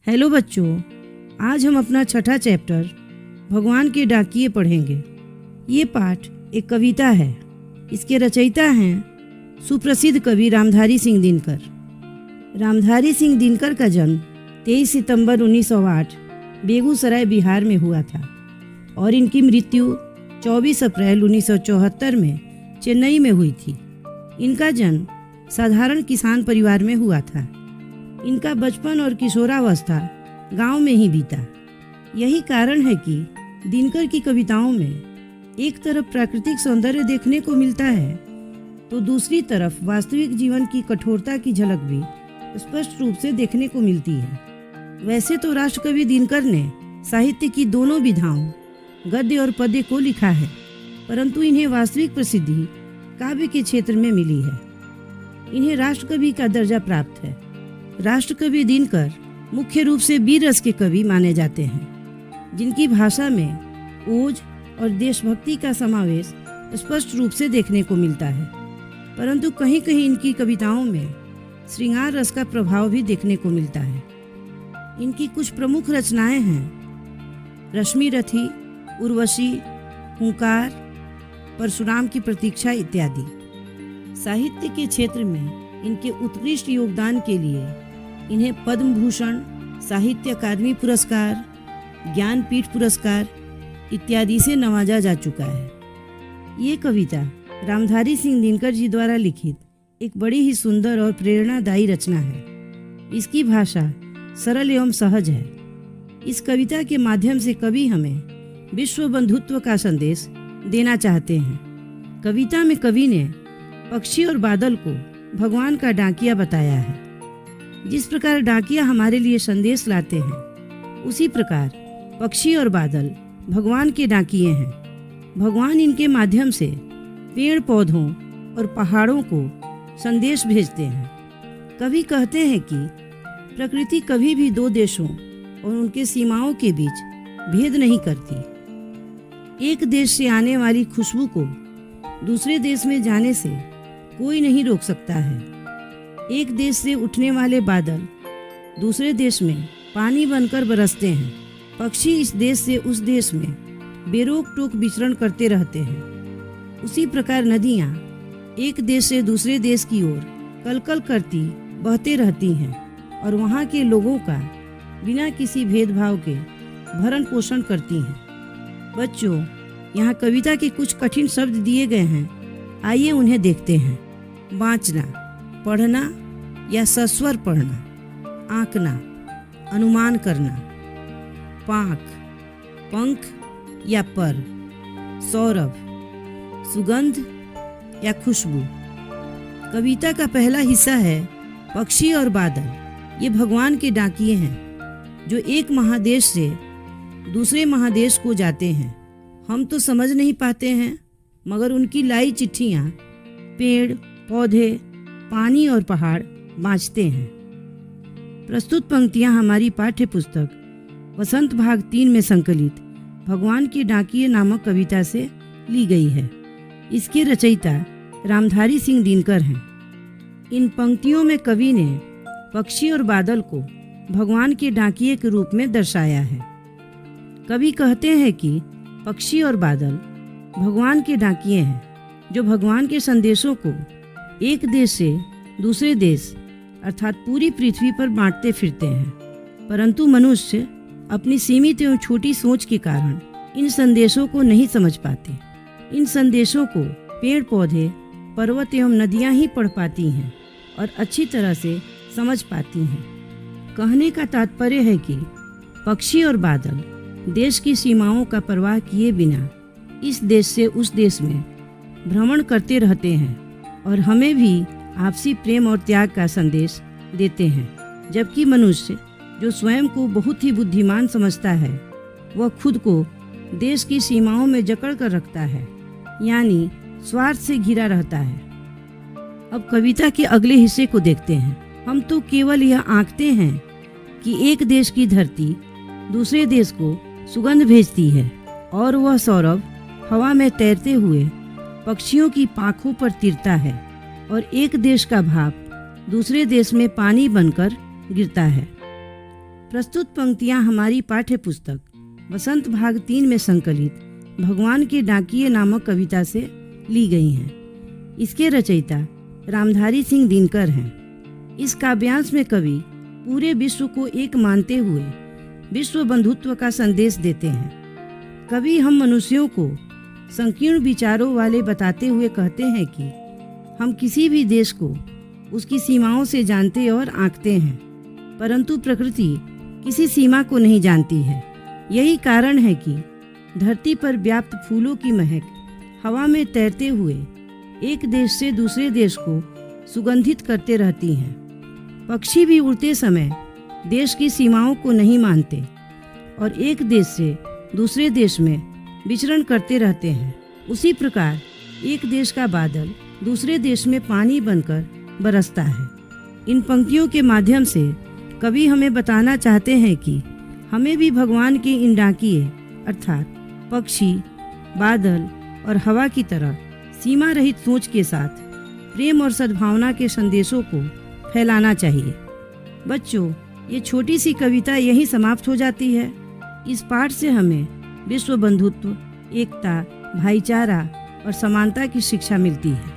Hello बच्चों, आज हम अपना छठा चैप्टर भगवान के डाकिये पढ़ेंगे। ये पाठ एक कविता है। इसके रचयिता हैं सुप्रसिद्ध कवि रामधारी सिंह दिनकर। रामधारी सिंह दिनकर का जन्म 23 सितंबर 1908 बेगूसराय बिहार में हुआ था और इनकी मृत्यु 24 अप्रैल 1974 में चेन्नई में हुई थी। इनका जन्म साधारण किसान परिवार में हुआ था। इनका बचपन और किशोरावस्था गांव में ही बीता। यही कारण है कि दिनकर की कविताओं में एक तरफ प्राकृतिक सौंदर्य देखने को मिलता है तो दूसरी तरफ वास्तविक जीवन की कठोरता की झलक भी स्पष्ट रूप से देखने को मिलती है। वैसे तो राष्ट्रकवि दिनकर ने साहित्य की दोनों विधाओं गद्य और पद्य को लिखा है, परंतु इन्हें वास्तविक प्रसिद्धि काव्य के क्षेत्र में मिली है। इन्हें राष्ट्रकवि का दर्जा प्राप्त है। राष्ट्रकवि दिनकर मुख्य रूप से वीर रस के कवि माने जाते हैं, जिनकी भाषा में ओज और देशभक्ति का समावेश स्पष्ट रूप से देखने को मिलता है, परंतु कहीं कहीं इनकी कविताओं में श्रृंगार रस का प्रभाव भी देखने को मिलता है। इनकी कुछ प्रमुख रचनाएं हैं रश्मि रथी, उर्वशी, हुंकार, परशुराम की प्रतीक्षा इत्यादि। साहित्य के क्षेत्र में इनके उत्कृष्ट योगदान के लिए इन्हें पद्म भूषण, साहित्य अकादमी पुरस्कार, ज्ञानपीठ पुरस्कार इत्यादि से नवाजा जा चुका है। ये कविता रामधारी सिंह दिनकर जी द्वारा लिखित एक बड़ी ही सुंदर और प्रेरणादायी रचना है। इसकी भाषा सरल एवं सहज है। इस कविता के माध्यम से कवि हमें विश्व बंधुत्व का संदेश देना चाहते हैं। कविता में कवि ने पक्षी और बादल को भगवान का डाकिया बताया है। जिस प्रकार डाकिया हमारे लिए संदेश लाते हैं, उसी प्रकार पक्षी और बादल भगवान के डाकिये हैं। भगवान इनके माध्यम से पेड़ पौधों और पहाड़ों को संदेश भेजते हैं। कवि कहते हैं कि प्रकृति कभी भी दो देशों और उनके सीमाओं के बीच भेद नहीं करती। एक देश से आने वाली खुशबू को दूसरे देश में जाने से कोई नहीं रोक सकता है। एक देश से उठने वाले बादल दूसरे देश में पानी बनकर बरसते हैं। पक्षी इस देश से उस देश में बेरोक टोक विचरण करते रहते हैं। उसी प्रकार नदियाँ एक देश से दूसरे देश की ओर कलकल करती बहते रहती हैं और वहाँ के लोगों का बिना किसी भेदभाव के भरण पोषण करती हैं। बच्चों, यहाँ कविता के कुछ कठिन शब्द दिए गए हैं, आइए उन्हें देखते हैं। बाँचना, पढ़ना या सस्वर पढ़ना, आंकना, अनुमान करना, पाँख, पंख या पर, सौरभ, सुगंध या खुशबू। कविता का पहला हिस्सा है पक्षी और बादल। ये भगवान के डाकिये हैं जो एक महादेश से दूसरे महादेश को जाते हैं। हम तो समझ नहीं पाते हैं, मगर उनकी लाई चिट्ठियाँ पेड़ पौधे, पानी और पहाड़ बाँचते हैं। प्रस्तुत पंक्तियाँ हमारी पाठ्य पुस्तक वसंत भाग 3 में संकलित भगवान के डाकिये नामक कविता से ली गई है। इसके रचयिता रामधारी सिंह दिनकर हैं। इन पंक्तियों में कवि ने पक्षी और बादल को भगवान के डाकिये के रूप में दर्शाया है। कवि कहते हैं कि पक्षी और बादल भगवान के डाकिये हैं जो भगवान के संदेशों को एक देश से दूसरे देश अर्थात पूरी पृथ्वी पर बांटते फिरते हैं, परंतु मनुष्य अपनी सीमित एवं छोटी सोच के कारण इन संदेशों को नहीं समझ पाते। इन संदेशों को पेड़ पौधे, पर्वत एवं नदियां ही पढ़ पाती हैं और अच्छी तरह से समझ पाती हैं। कहने का तात्पर्य है कि पक्षी और बादल देश की सीमाओं का परवाह किए बिना इस देश से उस देश में भ्रमण करते रहते हैं और हमें भी आपसी प्रेम और त्याग का संदेश देते हैं। जबकि मनुष्य जो स्वयं को बहुत ही बुद्धिमान समझता है, वह खुद को देश की सीमाओं में जकड़ कर रखता है, यानी स्वार्थ से घिरा रहता है। अब कविता के अगले हिस्से को देखते हैं। हम तो केवल यह आंकते हैं कि एक देश की धरती दूसरे देश को सुगंध भेजती है और वह सौरभ हवा में तैरते हुए पक्षियों की पाँखों पर तिरता है और एक देश का भाप दूसरे देश में पानी बनकर गिरता है। प्रस्तुत पंक्तियां हमारी पाठ्य पुस्तक वसंत भाग 3 में संकलित भगवान के डाकिये नामक कविता से ली गई हैं। इसके रचयिता रामधारी सिंह दिनकर हैं। इस काव्यांश में कवि पूरे विश्व को एक मानते हुए विश्व बंधुत्व का संदेश देते हैं। कवि हम मनुष्यों को संकीर्ण विचारों वाले बताते हुए कहते हैं कि हम किसी भी देश को उसकी सीमाओं से जानते और आंकते हैं, परंतु प्रकृति किसी सीमा को नहीं जानती है। यही कारण है कि धरती पर व्याप्त फूलों की महक हवा में तैरते हुए एक देश से दूसरे देश को सुगंधित करते रहती हैं। पक्षी भी उड़ते समय देश की सीमाओं को नहीं मानते और एक देश से दूसरे देश में विचरण करते रहते हैं। उसी प्रकार एक देश का बादल दूसरे देश में पानी बनकर बरसता है। इन पंक्तियों के माध्यम से कवि हमें बताना चाहते हैं कि हमें भी भगवान के इन डाकिये अर्थात पक्षी, बादल और हवा की तरह सीमा रहित सोच के साथ प्रेम और सद्भावना के संदेशों को फैलाना चाहिए। बच्चों, ये छोटी सी कविता यहीं समाप्त हो जाती है। इस पाठ से हमें विश्व बंधुत्व, एकता, भाईचारा और समानता की शिक्षा मिलती है।